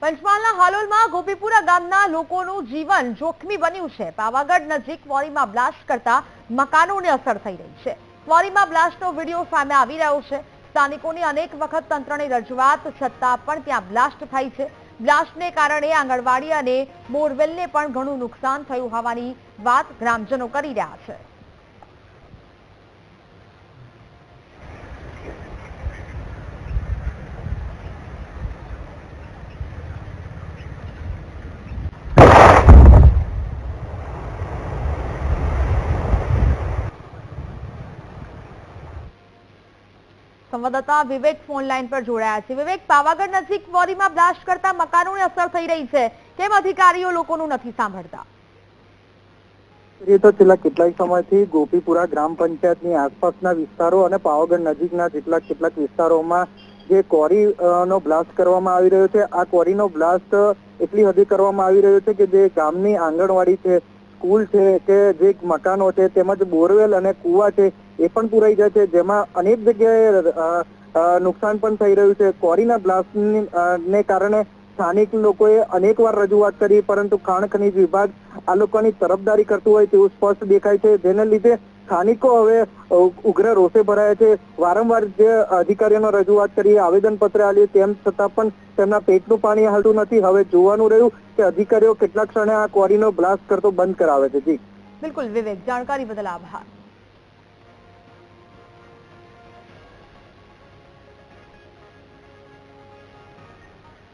પંચમહાલના હાલોલમાં ગોપીપુરા ગામના લોકોનું જીવન જોખમી બન્યું છે। પાવાગઢ નજીક ક્વોરીમાં બ્લાસ્ટ કરતા મકાનોને અસર થઈ રહી છે। ક્વોરીમાં બ્લાસ્ટનો વિડીયો સામે આવી રહ્યો છે। સ્થાનિકોની અનેક વખત તંત્રને રજૂઆત છતાં પણ ત્યાં બ્લાસ્ટ થાય છે। બ્લાસ્ટને કારણે આંગણવાડી અને બોરવેલને પણ ઘણું નુકસાન થયું હોવાની વાત ગ્રામજનો કરી રહ્યા છે। સંવાદદાતા વિવેક ફોન લાઈન પર જોડાયા છે। વિવેક, પાવાગઢ નજીક ક્વોરીમાં બ્લાસ્ટ કરતા મકાનોને અસર થઈ રહી છે, કેમ અધિકારીઓ લોકોનું નથી સાંભળતા? એ તો છેલ્લા કેટલાક સમયથી ગોપીપુરા ગ્રામ પંચાયતની આસપાસના વિસ્તારો અને પાવાગઢ નજીકના કેટલાક વિસ્તારોમાં જે ક્વોરીનો બ્લાસ્ટ કરવામાં આવી રહ્યો છે, આ ક્વોરીનો બ્લાસ્ટ એટલી હદે કરવામાં આવી રહ્યો છે કે જે ગામની આંગણવાડી છે, સ્કૂલ છે કે જે મકાનો છે તેમજ બોરવેલ અને કુવા છે એ પણ પુરાઈ જાય છે, જેમાં અનેક જગ્યાએ નુકસાન પણ થઈ રહ્યું છે। ક્વોરીના બ્લાસ્ટને કારણે સ્થાનિક લોકોએ અનેકવાર રજૂઆત કરી, પરંતુ ખાણ ખનીજ વિભાગ આ લોકોની તરફદારી કરતું હોય તેવું સ્પષ્ટ દેખાય છે, જેને લીધે સ્થાનિકો હવે ઉગ્ર રોષે ભરાયા છે। વારંવાર જે અધિકારીઓને રજૂઆત કરી, આવેદનપત્ર આપ્યું, તેમ છતાં પણ તેમના પેટનું પાણી હાલતું નથી। હવે જોવાનું રહ્યું કે અધિકારીઓ કેટલા ક્ષણે આ ક્વોરીનો બ્લાસ્ટ કરતો બંધ કરાવે છે। જી બિલકુલ વિવેક, જાણકારી બદલ આભાર।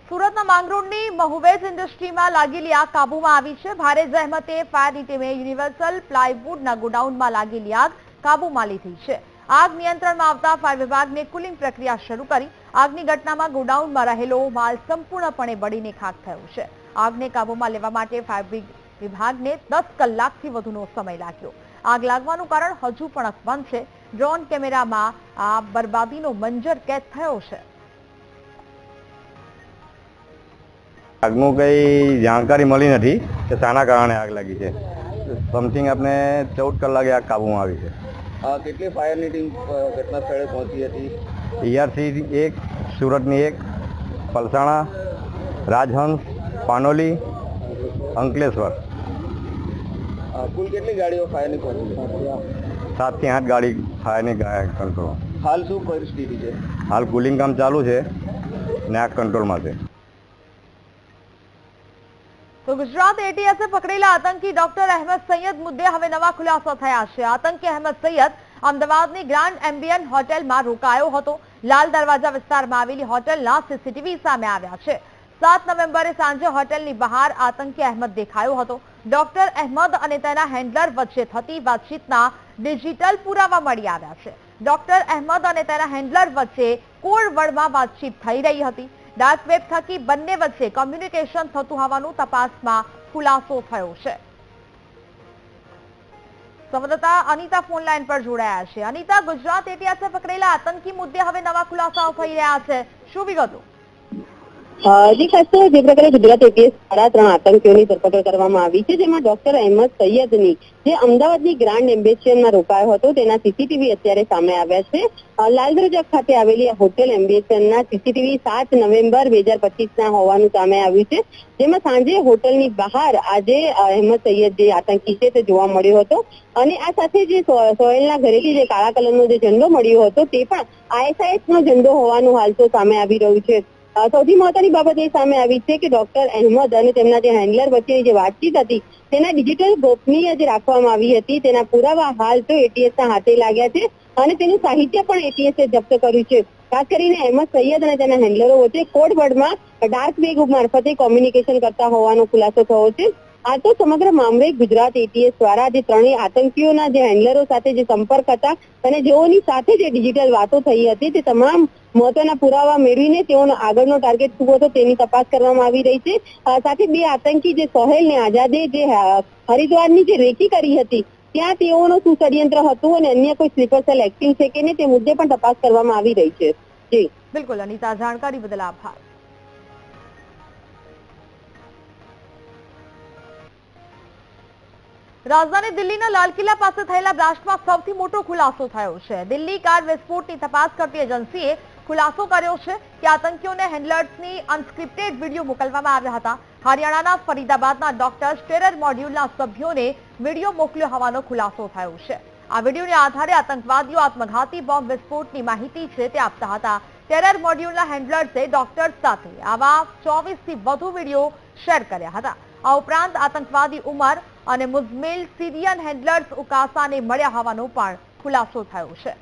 સુરતના માંગરોળની મહુવેજ ઇન્ડસ્ટ્રીમાં લાગેલી આગ કાબુમાં આવી છે। ભારે જહેમતે ફાયરની ટીમે યુનિવર્સલ પ્લાયવુડના ગોડાઉનમાં લાગેલી આગ કાબુમાં લીધી છે। આગ નિયંત્રણમાં આવતા ફાયર વિભાગને કુલિંગ પ્રક્રિયા શરૂ કરી। આગની ઘટનામાં ગોડાઉનમાં રહેલો માલ સંપૂર્ણપણે બળીને ખાખ થયો છે। આગને કાબુમાં લેવા માટે ફાયર વિભાગને 10 કલાકથી વધુનો સમય લાગ્યો। આગ લાગવાનું કારણ હજુ પણ અકબંધ છે। ડ્રોન કેમેરામાં આ બરબાદીનો મંજર કેદ થયો છે। આગનું કઈ જાણકારી મળી નથી કે શાના કારણે આગ લાગી છે। સમથિંગ આપણે 14 કલાકે આગ કાબુમાં આવી છે। કેટલી ફાયરની ટીમ ઘટના સ્થળે પહોંચી હતી? ERC 1, સુરતની 1, પલસાણા, રાજહંસ, પાનોલી, અંકલેશ્વર, કુલ કેટલી ગાડીઓ ફાયરની પહોંચી? 7 થી 8 ગાડી ફાયરની કંટ્રોલ। હાલ શું પરિસ્થિતિ છે? હાલ કુલિંગ કામ ચાલુ છે ને આગ કંટ્રોલમાં છે। તો ગુજરાત એટીએસે પકડેલા આતંકી ડોક્ટર અહેમદ સૈયદ મુદ્દે હવે નવા ખુલાસા થયા છે। આતંકી અહેમદ સૈયદ અમદાવાદની ગ્રાન્ડ એમ્બિયન હોટેલમાં રોકાયો હતો। લાલ દરવાજા વિસ્તારમાં આવેલી હોટેલના સીસીટીવી સામે આવ્યા છે। 7 નવેમ્બરે સાંજે હોટેલની બહાર આતંકી અહેમદ દેખાયો હતો। ડોક્ટર અહેમદ અને તેના હેન્ડલર વચ્ચે થતી વાતચીતના ડિજિટલ પુરાવા મળી આવ્યા છે। ડોક્ટર અહેમદ અને તેના હેન્ડલર વચ્ચે કોડ વર્ડમાં વાતચીત થઈ રહી હતી। ડાર્ક વેબ થકી બંને વચ્ચે કોમ્યુનિકેશન થતું હોવાનું તપાસમાં ખુલાસો થયો છે। સંવાદદાતા અનિતા ફોન લાઈન પર જોડાયા છે। અનિતા, ગુજરાત એટીએસે પકડેલા આતંકી મુદ્દે હવે નવા ખુલાસાઓ થઈ રહ્યા છે, શું વિગતો? જી ખાસ તો જે પ્રકારે ગુજરાત એટીએસ દ્વારા 3 આતંકીઓની ધરપકડ કરવામાં આવી છે, જેમાં ડોક્ટર અહેમદ સૈયદની જે અમદાવાદની ગ્રાન્ડ એમ્બેસિયનમાં રોકાયો હતો તેના સીસીટીવી અત્યારે સામે આવ્યા છે। લાલ દરવાજા ખાતે આવેલી હોટેલ એમ્બેસિયનના સીસીટીવી 7 નવેમ્બર 2025 હોવાનું સામે આવ્યું છે, જેમાં સાંજે હોટલની બહાર આજે અહેમદ સૈયદ જે આતંકી છે તે જોવા મળ્યો હતો અને આ સાથે જે સોહેલના ઘરેથી જે કાળા કલરનો જે ઝંડો મળ્યો હતો તે પણ ISIS નો ઝંડો હોવાનું હાલ તો સામે આવી રહ્યું છે। સૌથી મહત્વની બાબત એ સામે આવી છે કે ડોક્ટર અહેમદ અને તેમના જે હેન્ડલર વચ્ચેની જે વાતચીત હતી તેના ડિજિટલ ગોપનીય જે રાખવામાં આવી હતી તેના પુરાવા હાલ તો એટીએસના હાથે લાગ્યા છે અને તેનું સાહિત્ય પણ એટીએસે જપ્ત કર્યું છે। ખાસ કરીને અહેમદ સૈયદ અને તેના હેન્ડલરો વચ્ચે કોડ વર્ડમાં ડાર્ક વેબ મારફતે કોમ્યુનિકેશન કરતા હોવાનો ખુલાસો થયો છે। આ તો સમગ્ર મામલે ગુજરાત એટીએસ દ્વારા જે 3 આતંકીઓના જે હેન્ડલરો સાથે જે સંપર્ક હતા અને જેઓની સાથે જે ડિજિટલ વાતો થઈ હતી તે તમામ મહત્વના પુરાવા મેળવીને તેઓનો આગળનો ટાર્ગેટ શું હતો તેની તપાસ કરવામાં આવી રહી છે। સાથે 2 આતંકી જે સોહેલ ને આઝાદે જે હરિદ્વારની જે રેકી કરી હતી ત્યાં તેઓનું શું ષડયંત્ર હતું અને અન્ય કોઈ સ્લીપર સેલ એક્ટિવ છે કે નહીં તે મુદ્દે પણ તપાસ કરવામાં આવી રહી છે। જી બિલકુલ અનિતા, જાણકારી બદલ આભાર। રાજધાની દિલ્હીના લાલ કિલ્લા પાસે થયેલા બ્લાસ્ટમાં સૌથી મોટો ખુલાસો થયો છે। દિલ્હી કાર વિસ્ફોટની તપાસ કરતી એજન્સીએ ખુલાસો કર્યો છે કે આતંકીઓને હેન્ડલર્સની અનસ્ક્રિપ્ટેડ વિડીયો મોકલવામાં આવ્યા હતા. હરિયાણાના ફરીદાબાદના ડોક્ટર્સ ટેરર મોડ્યુલના સભ્યોને વિડીયો મોકલ્યો હોવાનો ખુલાસો થયો છે. આ વિડીયોને આધારે આતંકવાદીઓ આત્મઘાતી બોમ્બ વિસ્ફોટની માહિતી છે તે આપતા હતા. ટેરર મોડ્યુલના હેન્ડલર્સે ડોક્ટર્સ સાથે આવા 24 થી વધુ વિડીયો શેર કર્યા હતા. આ ઉપરાંત આતંકવાદી ઉમર અને મુઝમિલ સિરિયન હેન્ડલર્સ ઉકાસાને મળ્યા હોવાનો પણ ખુલાસો થયો છે.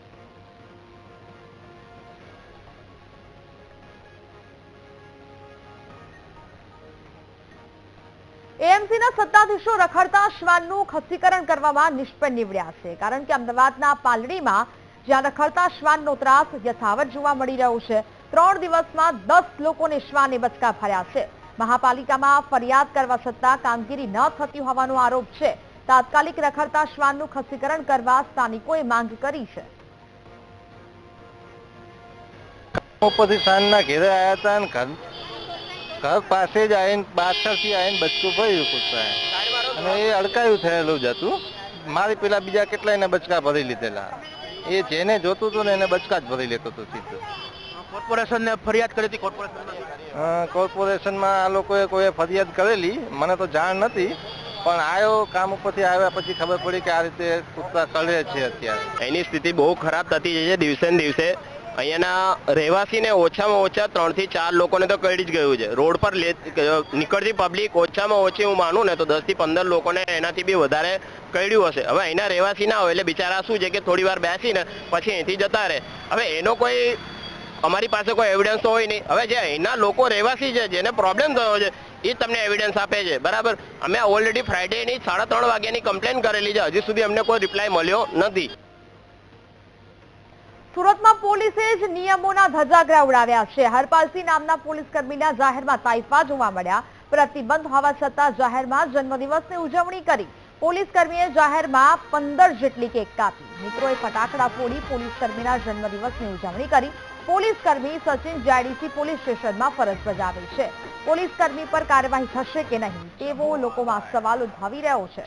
એએમસીના સત્તાધીશો રખડતા શ્વાનનું ખસીકરણ કરવામાં નિષ્ફળ નીવડ્યા છે, કારણ કે અમદાવાદના પાલડીમાં જ્યાં રખડતા શ્વાનનો ત્રાસ યથાવત જોવા મળી રહ્યો છે, 3 દિવસમાં 10 લોકોને શ્વાને બચકા ભર્યા છે. મહાપાલિકામાં ફરિયાદ કરવા છતાં કામગીરી ન થતી હોવાનો આરોપ છે. તાત્કાલિક રખડતા શ્વાનનું ખસીકરણ કરવા સ્થાનિકોએ માંગ કરી છે. ઘર પાસે જ આવીને પાછળથી આવીને બચકું ભર્યું કૂતરાએ અને એ અડકાયું થયેલું જ હતું. મારી પેલા બીજા કેટલાયને બચકા ભરી લીધેલા. એ જેને જોતું હતું ને એને બચકા જ ભરી લેતો હતો સીધો. કોર્પોરેશનને ફરિયાદ કરી હતી? કોર્પોરેશનમાં આ લોકોએ કોઈ ફરિયાદ કરેલી મને તો જાણ નથી, પણ આવ્યો કામ ઉપરથી આવ્યા પછી ખબર પડી કે આ રીતે કૂતરા કળે છે. અત્યારે એની સ્થિતિ બહુ ખરાબ થતી જાય છે દિવસે ને દિવસે. અહીંયાના રહેવાસીને ઓછામાં ઓછા 3 થી 4 લોકોને તો કરડી જ ગયું છે. રોડ પર નીકળતી પબ્લિક ઓછામાં ઓછી હું માનું ને તો 10 થી 15 લોકોને એનાથી બી વધારે કરડ્યું હશે. હવે અહીંના રહેવાસી ના હોય એટલે બિચારા શું છે કે થોડી વાર બેસીને પછી અહીંથી જતા રહે. હવે એનો કોઈ અમારી પાસે કોઈ એવિડન્સ તો હોય નહીં. હવે જે અહીંના લોકો રહેવાસી છે જેને પ્રોબ્લેમ થયો છે એ તમને એવિડન્સ આપે છે, બરાબર. અમે ઓલરેડી ફ્રાઈડેની 3:30 વાગ્યાની કમ્પ્લેન કરેલી છે, હજી સુધી અમને કોઈ રિપ્લાય મળ્યો નથી. સુરતમાં પોલીસે જ નિયમોના ધજાગરા ઉડાવ્યા છે. હરપાલસિંહ નામના પોલીસ કર્મીના જાહેરમાં તાઇફા જોવા મળ્યા. પ્રતિબંધ હોવા છતાં જાહેરમાં જન્મદિવસની ઉજવણી કરી. પોલીસ કર્મીએ જાહેરમાં 15 જેટલી કેક કાપી. મિત્રોએ ફટાકડા ફોડી પોલીસ કર્મીના જન્મદિવસની ઉજવણી કરી. પોલીસ કર્મી સચિન જેડીસી પોલીસ સ્ટેશનમાં ફરજ બજાવે છે. પોલીસ કર્મી પર કાર્યવાહી થશે કે નહીં તેવો લોકોમાં સવાલ ઉદ્ભવી રહ્યો છે.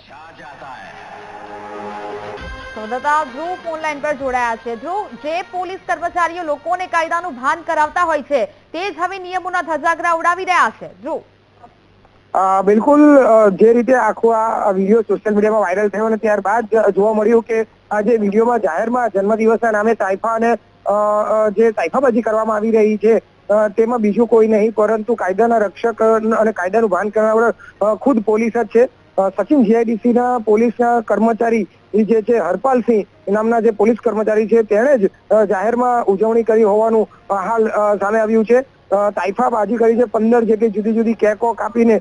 સંવાદદાતા ધ્રુવ ફોનલાઈન પર જોડાયા છે. ધ્રુવ, જે પોલીસ કર્મચારીઓ લોકોને કાયદાનું ભાન કરાવતા હોય છે તે જ હવે નિયમોના ધજાગરા ઉડાવી રહ્યા છે. ધ્રુવ, બિલકુલ જે રીતે આખો આ વિડીયો સોશિયલ મીડિયામાં વાયરલ થયો અને ત્યારબાદ જોવા મળ્યું કે આ જે વિડીયોમાં જાહેરમાં જન્મદિવસના નામે તાઇફા અને જે તાઇફાબાજી કરવામાં આવી રહી છે તેમાં બીજું કોઈ નહીં પરંતુ કાયદાના રક્ષક અને કાયદાનું ભાન કરનાર ખુદ પોલીસ જ છે. સચિન જીઆઈડીસીના પોલીસના કર્મચારી જે છે હરપાલસિંહ નામના જે પોલીસ કર્મચારી છે તેણે જ જાહેરમાં ઉજવણી કરી હોવાનું હાલ સામે આવ્યું છે. તાઇફાબાજી કરી છે, 15 જેટલી જુદી જુદી કેકો કાપીને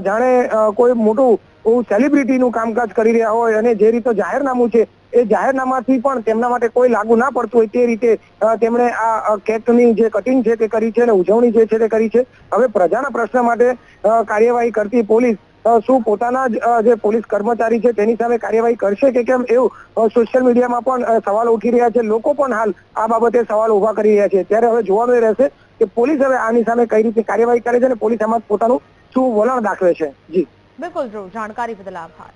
જાણે કોઈ મોટું સેલિબ્રિટીનું કામકાજ કરી રહ્યા હોય અને જે રીતે જાહેરનામું છે એ જાહેરનામાથી પણ તેમના માટે કોઈ લાગુ ના પડતું હોય તે રીતે તેમણે આ કેકની જે કટિંગ છે તે કરી છે અને ઉજવણી જે છે તે કરી છે. હવે પ્રજાના પ્રશ્ન માટે કાર્યવાહી કરતી પોલીસ શું પોતાના જે પોલીસ કર્મચારી છે તેની સામે કાર્યવાહી કરશે કે કેમ એવું સોશિયલ મીડિયામાં પણ સવાલ ઉઠી રહ્યા છે. લોકો પણ હાલ આ બાબતે સવાલ ઉભા કરી રહ્યા છે. ત્યારે હવે જોવાનું એ રહેશે કે પોલીસ હવે આની સામે કઈ રીતે કાર્યવાહી કરે છે અને પોલીસ આમાં પોતાનું શું વલણ દાખવે છે. જી બિલકુલ ધ્રુવ, જાણકારી બદલ આભાર.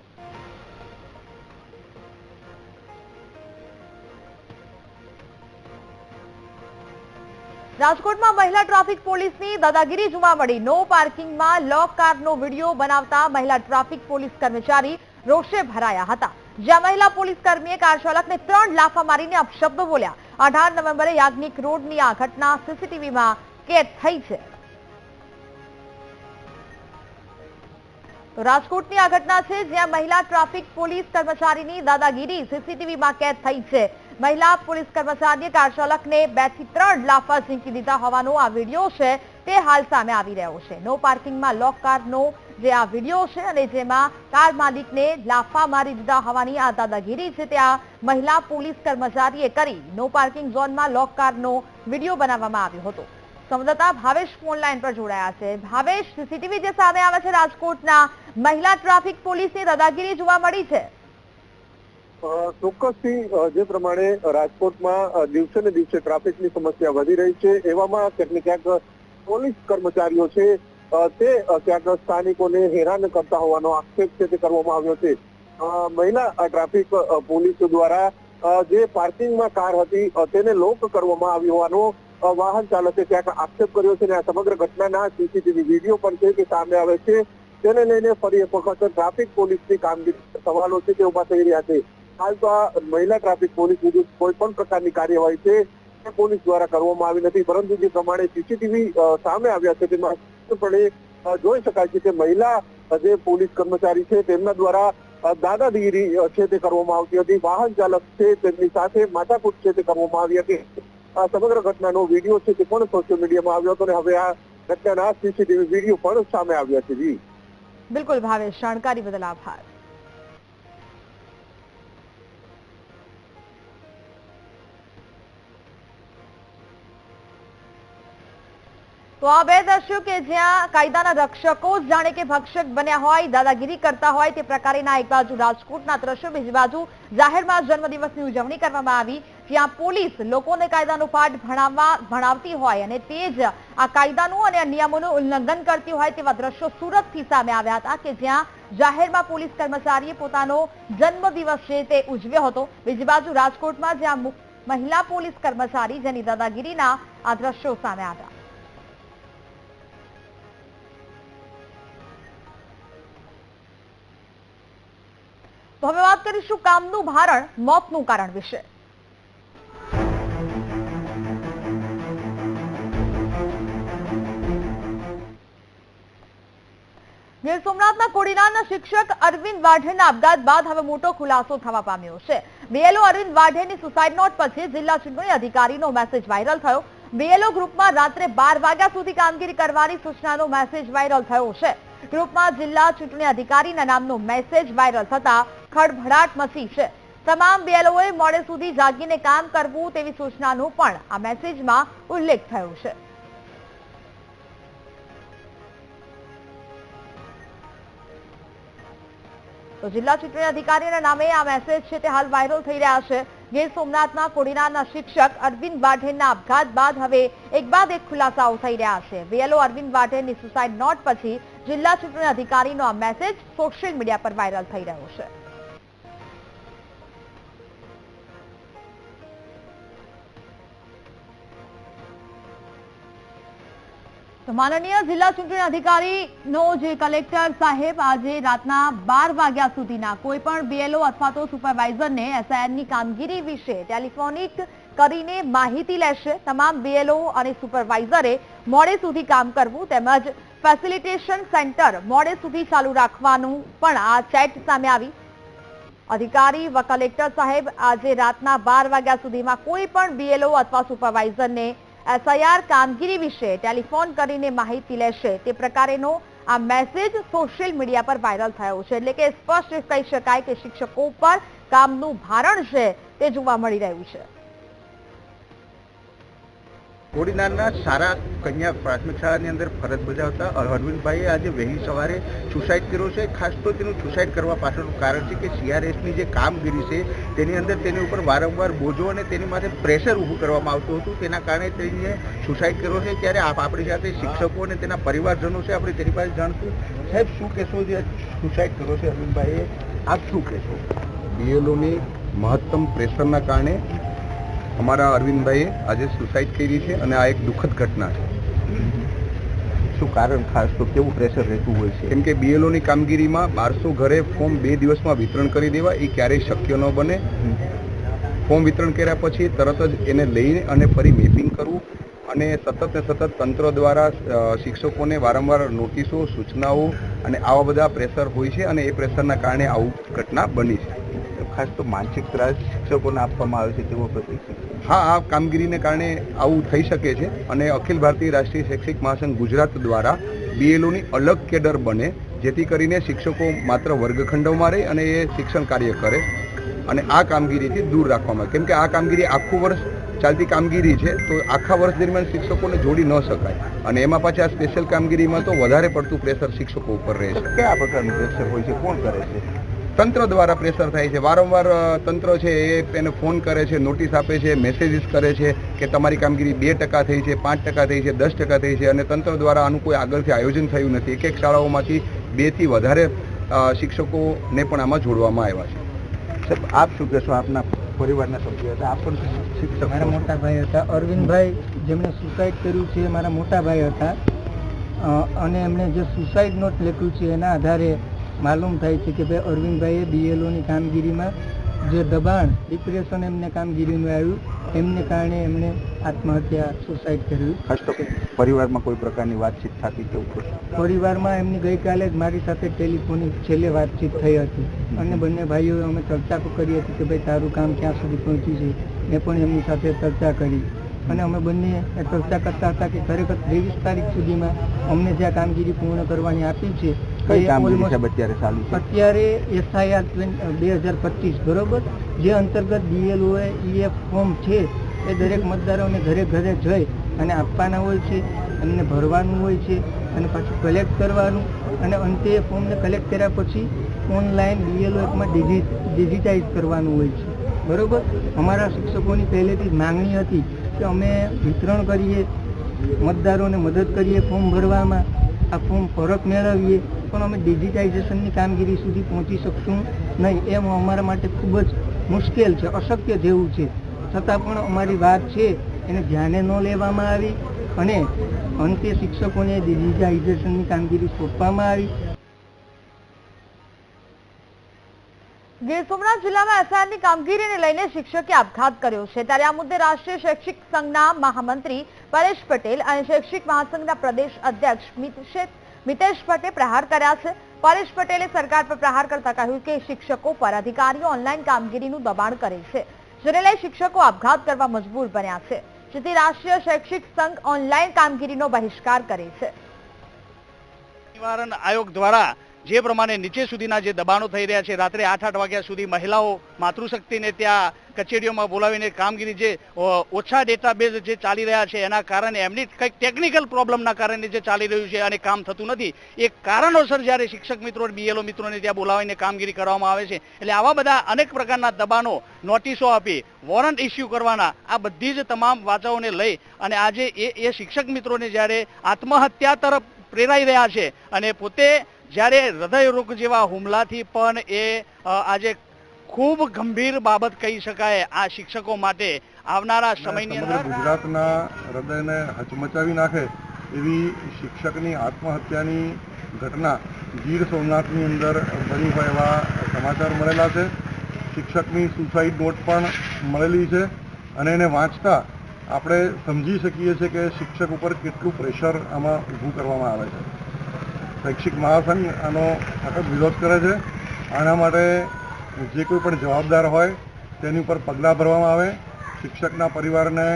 રાજકોટમાં મહિલા ટ્રાફિક પોલીસની દાદાગીરી જોવા મળી. નો પાર્કિંગમાં લોક કારનો વિડીયો બનાવતા મહિલા ટ્રાફિક પોલીસ કર્મચારી રોષે ભરાયા હતા. જ્યાં મહિલા પોલીસ કર્મીએ કાર ચાલકને 3 લાફા મારીને અપશબ્દો બોલ્યા. 18 નવેમ્બરે યાજ્ઞિક રોડની આ ઘટના સીસીટીવીમાં કેદ થઈ છે. તો રાજકોટની આ ઘટના છે જ્યાં મહિલા ટ્રાફિક પોલીસ કર્મચારીની દાદાગીરી સીસીટીવીમાં કેદ થઈ છે. મહિલા પોલીસ કર્મચારીએ કાર ચાલકને 2 થી 3 લાફા ઝીંકી દીધા હોવાનો આ વિડીયો છે તે હાલ સામે આવી રહ્યો છે. નો પાર્કિંગમાં લોક કારનો જે આ વિડીયો છે અને જેમાં કાર માલિકને લાફા મારી દીધા હોવાની આ દાદાગીરી છે તે આ મહિલા પોલીસ કર્મચારીએ કરી. નો પાર્કિંગ ઝોનમાં લોક કારનો વિડીયો બનાવવામાં આવ્યો હતો. સંવાદદાતા ભાવેશ ફોનલાઈન પર જોડાયા છે. ભાવેશ, સીસીટીવી જે સામે આવે છે રાજકોટના મહિલા ટ્રાફિક પોલીસની દાદાગીરી જોવા મળી છે. ચોક્કસથી જે પ્રમાણે રાજકોટમાં દિવસે ને દિવસે ટ્રાફિકની સમસ્યા વધી રહી છે એવામાં ક્યાંક ને ક્યાંક પોલીસ કર્મચારીઓ છે તે ક્યાંક સ્થાનિકોને હેરાન કરતા હોવાનો આક્ષેપ છે તે કરવામાં આવ્યો છે. મહિલા ટ્રાફિક પોલીસ દ્વારા જે પાર્કિંગમાં કાર હતી તેને લોક કરવામાં આવી હોવાનો વાહન ચાલકે ક્યાંક આક્ષેપ કર્યો છે અને આ સમગ્ર ઘટનાના સીસીટીવી વિડીયો પણ છે કે સામે આવે છે, તેને લઈને ફરી એક વખત ટ્રાફિક પોલીસની કામગીરી સવાલો છે તે ઉભા થઈ રહ્યા છે. હાલ તો આ મહિલા ટ્રાફિક પોલીસ વિરુદ્ધ કોઈ પણ પ્રકારની કાર્યવાહી છે તે પોલીસ દ્વારા કરવામાં આવી નથી, પરંતુ જે પ્રમાણે સીસીટીવી સામે આવ્યા છે તેમાં સ્પષ્ટપણે જોઈ શકાય છે કે મહિલા જે પોલીસ કર્મચારી છે તેમના દ્વારા દાદાગીરી છે તે કરવામાં આવતી હતી. વાહન ચાલક છે તેમની સાથે માથાકૂટ છે તે કરવામાં આવી હતી. આ સમગ્ર ઘટનાનો વિડીયો છે તે પણ સોશિયલ મીડિયામાં આવ્યો હતો અને હવે આ ઘટનાના સીસીટીવી વિડીયો પણ સામે આવ્યા છે. જી બિલકુલ ભાવેશ, જાણકારી બદલ આભાર. તો આ બે દ્રશ્યો કે જ્યાં કાયદાના રક્ષકો જ જાણે કે ભક્ષક બન્યા હોય, દાદાગીરી કરતા હોય તે પ્રકારના એક બાજુ રાજકોટના દ્રશ્યો, બીજી બાજુ જાહેરમાં જન્મદિવસની ઉજવણી કરવામાં આવી, જ્યાં પોલીસ લોકોને કાયદાનો પાઠ ભણાવતી હોય અને તે જ આ કાયદાનું અને નિયમોનું ઉલ્લંઘન કરતી હોય તેવા દ્રશ્યો સુરતથી સામે આવ્યા હતા કે જ્યાં જાહેરમાં પોલીસ કર્મચારીએ પોતાનો જન્મદિવસ છે તે ઉજવ્યો હતો. બીજી બાજુ રાજકોટમાં જ્યાં મહિલા પોલીસ કર્મચારી જેની દાદાગીરીના આ દ્રશ્યો સામે આવ્યા. તો હવે વાત કરીશું કામનું ભારણ મોતનું કારણ વિશે. ગીર સોમનાથના કોડીનારના શિક્ષક અરવિંદ વાઢેરના આપઘાત બાદ હવે મોટો ખુલાસો થવા પામ્યો છે. બીએલઓ અરવિંદ વાઢેની સુસાઇડ નોટ પછી જિલ્લા ચૂંટણી અધિકારીનો મેસેજ વાયરલ થયો. બીએલઓ ગ્રુપમાં રાત્રે 12 વાગ્યા સુધી કામગીરી કરવાની સૂચનાનો મેસેજ વાયરલ થયો છે. ગ્રુપમાં જિલ્લા ચૂંટણી અધિકારીના નામનો મેસેજ વાયરલ થતા ખળભળાટ મચી છે. તમામ બીએલઓએ મોડે સુધી જાગીને કામ કરવું તેવી સૂચનાનો પણ આ મેસેજમાં ઉલ્લેખ થયો છે. તો જિલ્લા ચૂંટણી અધિકારીના નામે આ મેસેજ છે તે હાલ વાયરલ થઈ રહ્યા છે. ગીર સોમનાથના કોડીનારના શિક્ષક અરવિંદ વાઢેરના આપઘાત બાદ હવે એક બાદ એક ખુલાસાઓ થઈ રહ્યા છે. બીએલઓ અરવિંદ વાઢેરની સુસાઇડ નોટ પછી જિલ્લા ચૂંટણી અધિકારીનો આ મેસેજ સોશિયલ મીડિયા પર વાયરલ થઈ રહ્યો છે. તો માનનીય જિલ્લા ચૂંટણી અધિકારીનો જે કલેક્ટર સાહેબ આજે રાતના 12 વાગ્યા સુધીના કોઈ પણ બીએલઓ અથવા તો સુપરવાઇઝરને એસઆઈઆરની કામગીરી વિશે ટેલિફોનિક કરીને માહિતી લેશે. તમામ બીએલઓ અને સુપરવાઇઝરે મોડે સુધી કામ કરવું તેમજ ફેસિલિટેશન સેન્ટર મોડે સુધી ચાલુ રાખવાનું પણ આ ચેટ સામે આવી. અધિકારી વ કલેક્ટર સાહેબ આજે રાતના 12 વાગ્યા સુધીમાં કોઈ પણ બીએલઓ અથવા સુપરવાઇઝરને એસઆઈઆર કામગીરી વિશે ટેલિફોન કરીને માહિતી લેશે તે પ્રકારેનો આ મેસેજ સોશિયલ મીડિયા પર વાયરલ થયો છે. એટલે કે સ્પષ્ટ કહી શકાય કે શિક્ષકો પર કામનું ભારણ છે તે જોવા મળી રહ્યું છે. કોડીનારના સારા કન્યા પ્રાથમિક શાળાની અંદર ફરજ બજાવતા અરવિંદભાઈએ આજે વહેલી સવારે સુસાઇડ કર્યો છે. ખાસ તો તેનું સુસાઇડ કરવા પાછળનું કારણ છે કે સીઆરએસની જે કામગીરી છે તેની અંદર તેની ઉપર વારંવાર બોજો અને તેની માથે પ્રેશર ઊભું કરવામાં આવતું હતું. તેના કારણે તેને સુસાઇડ કર્યો છે. ત્યારે આપણી સાથે શિક્ષકો અને તેના પરિવારજનો છે, આપણે તેની પાસે જાણશું. સાહેબ, શું કહેશો જે સુસાઇડ કર્યો છે અરવિંદભાઈએ, આપ શું કહેશો? બીએલઓની મહત્તમ પ્રેશરના કારણે અમારા અરવિંદભાઈએ આજે સુસાઇડ કરી છે અને આ એક દુઃખદ ઘટના છે. શું કારણ, ખાસ તો કેવું પ્રેશર રહેતું હોય છે? કેમ કે બીએલઓની કામગીરીમાં 1200 ઘરે ફોર્મ 2 દિવસમાં વિતરણ કરી દેવા એ ક્યારેય શક્ય ન બને. ફોર્મ વિતરણ કર્યા પછી તરત જ એને લઈને અને ફરી મેપિંગ કરવું અને સતત ને સતત તંત્ર દ્વારા શિક્ષકોને વારંવાર નોટિસો, સૂચનાઓ અને આવા બધા પ્રેશર હોય છે અને એ પ્રેશરના કારણે આવું ઘટના બની છે. ખાસ તો માનસિક ત્રાસ શિક્ષકોને આપવામાં આવે છે તેવો પ્રતિક છે. હા, આ કામગીરીને કારણે આવું થઈ શકે છે અને અખિલ ભારતીય રાષ્ટ્રીય શૈક્ષિક મહાસંઘ ગુજરાત દ્વારા બીએલઓની અલગ કેડર બને જેથી કરીને શિક્ષકો માત્ર વર્ગખંડોમાં રહે અને એ શિક્ષણ કાર્ય કરે અને આ કામગીરીથી દૂર રાખવામાં આવે. કેમ કે આ કામગીરી આખું વર્ષ ચાલતી કામગીરી છે તો આખા વર્ષ દરમિયાન શિક્ષકોને જોડી ન શકાય અને એમાં પાછી આ સ્પેશિયલ કામગીરીમાં તો વધારે પડતું પ્રેશર શિક્ષકો ઉપર રહે છે. કયા પ્રકારનું પ્રેશર હોય છે, કોણ કરે છે? તંત્ર દ્વારા પ્રેશર થાય છે. વારંવાર તંત્ર છે એ એને ફોન કરે છે, નોટિસ આપે છે, મેસેજીસ કરે છે કે તમારી કામગીરી 2% થઈ છે, 5% થઈ છે, 10% થઈ છે અને તંત્ર દ્વારા આનું કોઈ આગળથી આયોજન થયું નથી. એક શાળાઓમાંથી 2 થી વધારે શિક્ષકોને પણ આમાં જોડવામાં આવ્યા છે. સાહેબ, આપ શું કહેશો? આપના પરિવારના સભ્યો હતા? આપ પણ શિક્ષક? મારા મોટા ભાઈ હતા અરવિંદભાઈ, જેમણે સુસાઇડ કર્યું છે મારા મોટા ભાઈ હતા, અને એમણે જે સુસાઇડ નોટ લખ્યું છે એના આધારે માલુમ થાય છે કે ભાઈ અરવિંદભાઈએ BLOની કામગીરીમાં જે દબાણ, ડિપ્રેશન એમને કામગીરીનું આવ્યું, એમને કારણે એમણે આત્મહત્યા, સુસાઇડ કર્યું. ખાસ તો પરિવારમાં કોઈ પ્રકારની વાતચીત થતી કેવું? પરિવારમાં એમની ગઈકાલે જ મારી સાથે ટેલિફોનિક છેલ્લે વાતચીત થઈ હતી, અને બંને ભાઈઓએ અમે ચર્ચા કરી હતી કે ભાઈ તારું કામ ક્યાં સુધી પહોંચ્યું છે. મેં પણ એમની સાથે ચર્ચા કરી, અને અમે બંને ચર્ચા કરતા હતા કે ખરેખર 23 તારીખ સુધીમાં અમને જે આ કામગીરી પૂર્ણ કરવાની આપી છે. કઈ કામગીરી સાહેબ અત્યારે ચાલુ છે? અત્યારે SIR 2025 બરોબર, જે અંતર્ગત BLOએ EF ફોર્મ છે એ દરેક મતદારોને ઘરે ઘરે જઈ અને આપવાના હોય છે, એમને ભરવાનું હોય છે, અને પાછું કલેક્ટ કરવાનું, અને અંતે ફોર્મને કલેક્ટ કર્યા પછી ઓનલાઈન BLO એપમાં ડિજિટાઇઝ કરવાનું હોય છે. બરોબર, અમારા શિક્ષકોની પહેલેથી જ માંગણી હતી કે અમે વિતરણ કરીએ, મતદારોને મદદ કરીએ ફોર્મ ભરવામાં, આ ફોર્મ પરત મેળવીએ, પણ અમે ડિજિટાઇઝેશનની કામગીરી સુધી પહોંચી શકશું નહીં. એમ અમારા માટે ખૂબ જ મુશ્કેલ છે, અશક્ય જેવું છે. છતાં પણ અમારી વાત છે એને ધ્યાને ન લેવામાં આવી, અને અંતે શિક્ષકોને ડિજિટાઇઝેશનની કામગીરી સોંપવામાં આવી. ગીર સોમનાથ જિલ્લામાં SIRની કામગીરીને લઈને શિક્ષકે આપઘાત કર્યો છે, ત્યારે આ મુદ્દે રાષ્ટ્રીય શૈક્ષિક સંઘના મહામંત્રી પરેશ પટેલ અને શૈક્ષિક મહાસંઘના પ્રદેશ અધ્યક્ષ મિતેશ ભટ્ટે પ્રહાર કર્યા છે. પરેશ પટેલે સરકાર પર પ્રહાર કરતા કહ્યું કે શિક્ષકો પર અધિકારીઓ ઓનલાઈન કામગીરીનું દબાણ કરે છે, જેને લઈ શિક્ષકો આપઘાત કરવા મજબૂર બન્યા છે, જેથી રાષ્ટ્રીય શૈક્ષિક સંઘ ઓનલાઈન કામગીરીનો બહિષ્કાર કરે છે. નિવારણ આયોગ દ્વારા જે પ્રમાણે નીચે સુધીના જે દબાણો થઈ રહ્યા છે, રાત્રે 8 વાગ્યા સુધી મહિલાઓ માતૃશક્તિને ત્યાં કચેરીઓમાં બોલાવીને કામગીરી, જે ઓછા ડેટાબેઝ જે ચાલી રહ્યા છે એના કારણે, એમની કંઈક ટેકનિકલ પ્રોબ્લેમના કારણે જે ચાલી રહ્યું છે અને કામ થતું નથી, એ કારણોસર જ્યારે શિક્ષક મિત્રો BLO મિત્રોને ત્યાં બોલાવીને કામગીરી કરવામાં આવે છે. એટલે આવા બધા અનેક પ્રકારના દબાણો, નોટિસો આપી, વોરંટ ઇસ્યુ કરવાના, આ બધી જ તમામ વાચાઓને લઈ અને આજે એ શિક્ષક મિત્રોને જ્યારે આત્મહત્યા તરફ પ્રેરાઈ રહ્યા છે, અને પોતે જ્યારે હૃદયરોગ જેવા હુમલાથી પણ એ આજે ખૂબ ગંભીર બાબત કહી શકાય આ શિક્ષકો માટે. આવનારા સમયની અંદર ગુજરાતના હૃદયને હચમચાવી નાખે એવી શિક્ષકની આત્મહત્યાની ઘટના ગીર સોમનાથની અંદર બની હોય એવા સમાચાર મળેલા છે. શિક્ષકની સુસાઇડ નોટ પણ મળેલી છે, અને એને વાંચતા આપણે સમજી શકીએ છીએ કે શિક્ષક ઉપર કેટલું પ્રેશર આમાં ઊભું કરવામાં આવે છે. શૈક્ષિક મહાસંઘ આનો સખત વિરોધ કરે છે. આના માટે જે કોઈ પણ જવાબદાર હોય તેની ઉપર પગલાં ભરવામાં આવે, શિક્ષકના પરિવારને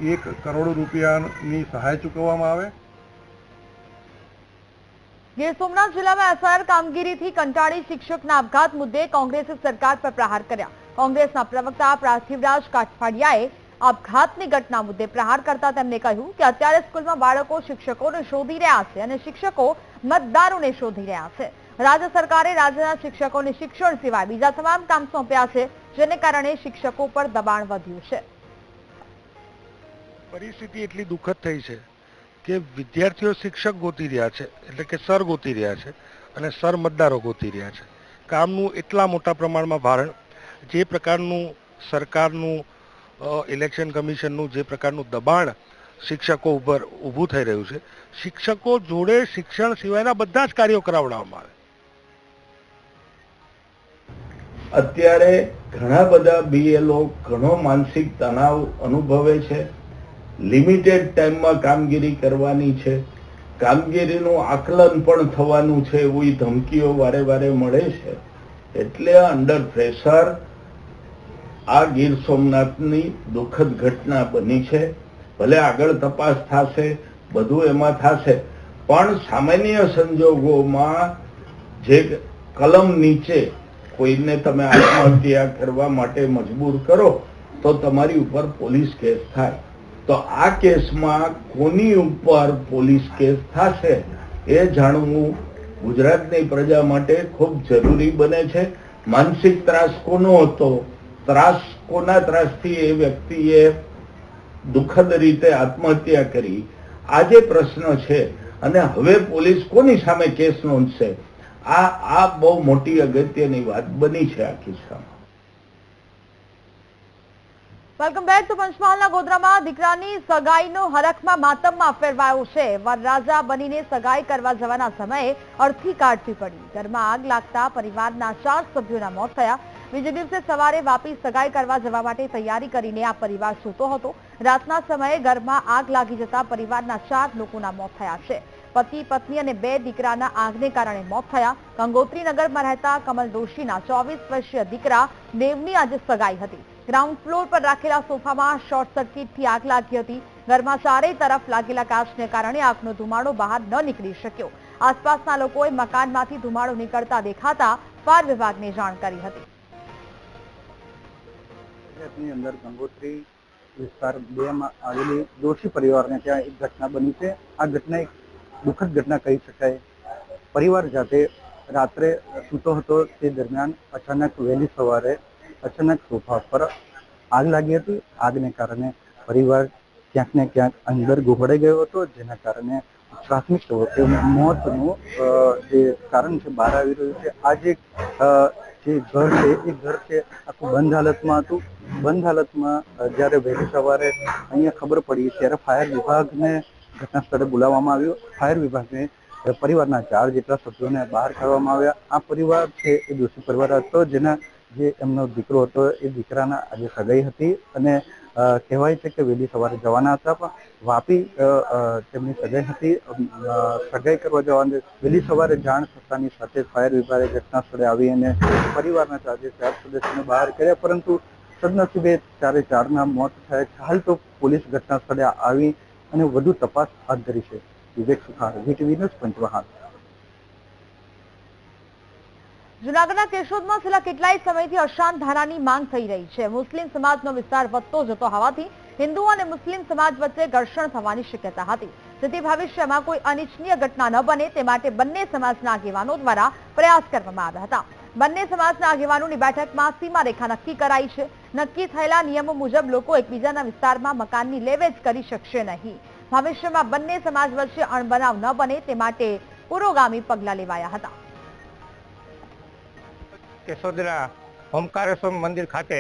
1 કરોડ રૂપિયાની સહાય ચૂકવવામાં આવે. ગીર સોમનાથ જિલ્લામાં SIR કામગીરીથી કંટાળી શિક્ષકના આપઘાત મુદ્દે કોંગ્રેસે સરકાર પર પ્રહાર કર્યા. કોંગ્રેસના પ્રવક્તા પાર્થિવરાજ કાઠવાડિયાએ આપઘાતની ઘટના મુદ્દે પ્રહાર કરતા તેમને કહ્યું કે અત્યારે સ્કૂલમાં બાળકો શિક્ષકોને શોધી રહ્યા છે અને શિક્ષકો મતદારોને શોધી રહ્યા છે. રાજ્ય સરકારે રાજ્યના શિક્ષકોને શિક્ષણ સિવાય બીજા તમામ કામ સોંપ્યા છે, જેને કારણે શિક્ષકો પર દબાણ વધ્યું છે. પરિસ્થિતિ એટલી દુઃખદ થઈ છે કે વિદ્યાર્થીઓ શિક્ષક ગોતી રહ્યા છે, એટલે કે સર ગોતી રહ્યા છે, અને સર મતદારો ગોતી રહ્યા છે. કામનું એટલા મોટા પ્રમાણમાં ભારણ, જે પ્રકારનું સરકારનું ઇલેક્શન કમિશનનું જે પ્રકારનું દબાણ શિક્ષકો ઉપર ઊભું થઈ રહ્યું છે, શિક્ષકો જોડે શિક્ષણ સિવાયના બધા જ કાર્યો કરાવડાવવામાં આવે. અત્યારે ઘણા બધા BLO ઘણો માનસિક તણાવ અનુભવે છે. લિમિટેડ ટાઈમમાં કામગીરી કરવાની છે, કામગીરીનું આકલન પણ થવાનું છે, એવી ધમકીઓ વારે વારે મળે છે. એટલે અંડર પ્રેશર આ ગીર સોમનાથની દુઃખદ ઘટના બની છે. ભલે આગળ તપાસ થશે, બધું એમાં થશે, પણ સામાન્ય સંજોગોમાં જે કલમ નીચે કોઈને તમે આત્મહત્યા કરવા માટે મજબૂર કરો તો તમારી ઉપર પોલીસ કેસ થાય. તો આ કેસમાં કોની ઉપર પોલીસ કેસ થશે એ જાણવું ગુજરાતની પ્રજા માટે ખૂબ જરૂરી બને છે. માનસિક ત્રાસ કોનો હતો, કોના ત્રાસથી એ વ્યક્તિએ દુઃખદ રીતે આત્મહત્યા કરી, આ જે પ્રશ્ન છે, અને હવે પોલીસ કોની સામે કેસ નોંધશે, આ બહુ મોટી અગત્યની વાત બની છે આ કિસ્સામાં. વેલકમ બેક ટુ પંચમહાલના ગોધરામાં દીકરાની સગાઈનો હરખમાં માતમમાં ફેરવાયો છે. વરરાજા બનીને સગાઈ કરવા જવાના સમયે અડધી કાઢવી પડી. ઘરમાં આગ લાગતા પરિવારના 4 સભ્યોના મોત થયા. બીજે દિવસે સવારે વાપી સગાઈ કરવા જવા માટે તૈયારી કરીને આ પરિવાર સૂતો હતો. રાતના સમયે ઘરમાં આગ લાગી જતા પરિવારના 4 લોકોના મોત થયા છે. પતિ, પત્ની અને 2 દીકરાના આગને કારણે મોત થયા. ગંગોત્રી નગરમાં રહેતા કમલ દોશીના 24 વર્ષીય દીકરા દેવની આજે સગાઈ હતી. ગ્રાઉન્ડ ફ્લોર પર રાખેલા સોફામાં શોર્ટ સર્કિટથી આગ લાગી હતી. ઘરમાં ચારેય તરફ લાગેલા કાચને કારણે આગનો ધુમાડો બહાર ન નીકળી શક્યો. આસપાસના લોકોએ મકાનમાંથી ધુમાડો નીકળતા દેખાતા ફાયર વિભાગને જાણ કરી હતી. અંદર ગંગોત્રી વિસ્તાર 2 માં આવેલી દોશી પરિવારને ત્યાં એક ઘટના બની છે. આ ઘટના એક દુઃખદ ઘટના કહી શકાય. પરિવાર જાતે રાત્રે સૂતો હતો તે દરમિયાન અચાનક વહેલી સવારે અચાનક સોફા પર આગ લાગી હતી. આગને કારણે પરિવાર ક્યાંક ને ક્યાંક અંદર ગોહડાઈ ગયો હતો, જેના કારણે પ્રાથમિક તબક્કે મોતનું જે કારણ છે બહાર આવી રહ્યું છે. આ જે ઘર છે એ ઘર છે આખું બંધ હાલતમાં હતું. બંધ હાલતમાં જ્યારે વહેલી સવારે અહીંયા ખબર પડી ત્યારે ફાયર વિભાગને ઘટના સ્થળે બોલાવવામાં આવ્યો. ફાયર વિભાગને પરિવારના 4 જેટલા સભ્યોને બહાર કાઢવામાં આવ્યા. આ પરિવાર છે એ દોષી પરિવાર હતો, જેના જે એમનો દીકરો હતો એ દીકરાના આજે સગાઈ હતી અને કહેવાય છે કે વહેલી સવારે જવાના હતા, પણ વાપી તેમની સગાઈ હતી. સગાઈ કરવા જવાને વહેલી સવારે જાણ થતાની સાથે ફાયર વિભાગે ઘટના સ્થળે આવી અને પરિવારના 4 સદસ્યોને બહાર કર્યા, પરંતુ સદનસીબે 4ના મોત થયા. હાલ તો પોલીસ ઘટના સ્થળે આવી અને વધુ તપાસ હાથ ધરી છે. વિવેક સુથાર, વીટીવી ન્યૂઝ, પંચમહાલ. જૂનાગઢના કેશોદમાં છેલ્લા કેટલાય સમયથી અશાંત ધારાની માંગ થઈ રહી છે. મુસ્લિમ સમાજનો વિસ્તાર વધતો જતો હોવાથી હિન્દુ અને મુસ્લિમ સમાજ વચ્ચે ઘર્ષણ થવાની શક્યતા હતી, જેથી ભવિષ્યમાં કોઈ અનિચ્છનીય ઘટના ન બને તે માટે બંને સમાજના આગેવાનો દ્વારા પ્રયાસ કરવામાં આવ્યા હતા. બંને સમાજના આગેવાનોની બેઠકમાં સીમારેખા નક્કી કરાઈ છે. નક્કી થયેલા નિયમો મુજબ લોકો એકબીજાના વિસ્તારમાં મકાનની લેવેચ કરી શકશે નહીં. ભવિષ્યમાં બંને સમાજ વચ્ચે અણબનાવ ન બને તે માટે પુરોગામી પગલાં લેવાયા હતા. કેશોદના ઓમકારેશ્વર મંદિર ખાતે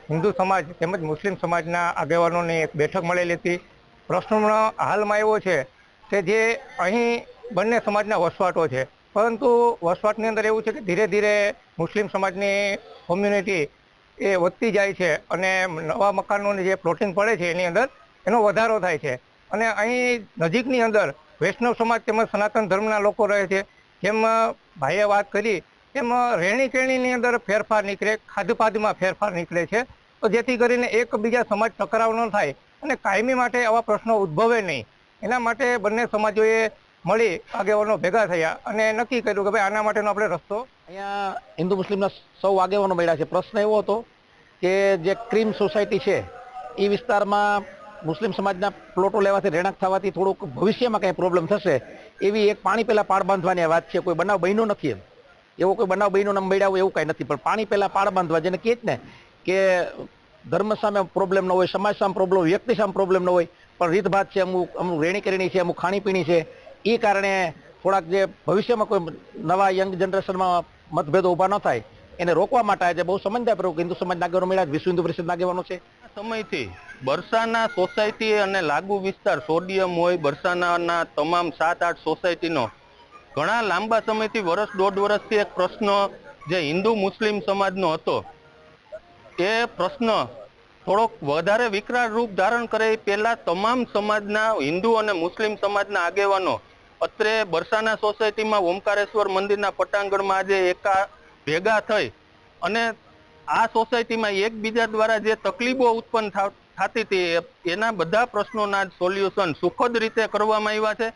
હિન્દુ સમાજ તેમજ મુસ્લિમ સમાજના આગેવાનોની એક બેઠક મળેલી હતી. પ્રશ્નનો હાલમાં એવો છે કે જે અહીં બંને સમાજના વસવાટો છે, પરંતુ વસવાટની અંદર એવું છે કે ધીરે ધીરે મુસ્લિમ સમાજની કોમ્યુનિટી એ વધતી જાય છે અને નવા મકાનોની જે પ્લોટિંગ પડે છે એની અંદર એનો વધારો થાય છે. અને અહીં નજીકની અંદર વૈષ્ણવ સમાજ તેમજ સનાતન ધર્મના લોકો રહે છે. જેમ ભાઈએ વાત કરી એમ રહેણી કહેણીની અંદર ફેરફાર નીકળે, ખાદ્યપાદ્યમાં ફેરફાર નીકળે છે, તો જેથી કરીને એકબીજા સમાજ ટકરાવ ન થાય અને કાયમી માટે આવા પ્રશ્નો ઉદ્ભવે નહીં. એના માટે બંને સમાજોએ મળી આગેવાનો ભેગા થયા અને નક્કી કર્યું કે ભાઈ આના માટેનો આપણે રસ્તો. અહીંયા હિન્દુ મુસ્લિમના સૌ આગેવાનો મળ્યા છે. પ્રશ્ન એવો હતો કે જે ક્રીમ સોસાયટી છે એ વિસ્તારમાં મુસ્લિમ સમાજના પ્લોટો લેવાથી રહેણાંક થવાથી થોડુંક ભવિષ્યમાં કંઈ પ્રોબ્લેમ થશે એવી એક પાણી પહેલાં પાળ બાંધવાની વાત છે. કોઈ બનાવ બન્યો નથી, એવો કોઈ બનાવ બન્યો નામ મળ્યા હોય એવું કાંઈ નથી, પણ પાણી પહેલાં પાળ બાંધવા, જેને કહે ને કે ધર્મ સામે પ્રોબ્લેમ ન હોય, સમાજ સામે પ્રોબ્લેમ, વ્યક્તિ સામે પ્રોબ્લેમ ન હોય, પણ રીતભાત છે, અમુક રેણી કરેણી છે, અમુક ખાણીપીણી છે, એ કારણે થોડાક જે ભવિષ્યમાં કોઈ નવા યંગ જનરેશનમાં મતભેદો ઊભા ન થાય એને રોકવા માટે આજે બહુ સમજદારપૂર્વક હિન્દુ સમાજના આગેવાનો મળ્યા, વિશ્વ હિન્દુ પરિષદના આગેવાનો છે. સમયથી બરસાના સોસાયટી અને લાગુ વિસ્તાર સોડિયમ હોય, બરસાનાના તમામ 7-8 સોસાયટીનો ઘણા લાંબા સમયથી વર્ષ 1.5 વર્ષથી એક પ્રશ્ન જે હિન્દુ મુસ્લિમ સમાજનો હતો, એ પ્રશ્ન થોડોક વધારે વિકરાળ રૂપ ધારણ કરે એ પહેલા તમામ સમાજના હિન્દુ અને મુસ્લિમ સમાજના આગેવાનો અત્રે બરસાના સોસાયટીમાં ઓમકારેશ્વર મંદિરના પટાંગણમાં આજે ભેગા થઈ અને આ સોસાયટીમાં એકબીજા દ્વારા જે તકલીફો ઉત્પન્ન થતી હતી એના બધા પ્રશ્નોના સોલ્યુશન સુખદ રીતે કરવામાં આવ્યા છે.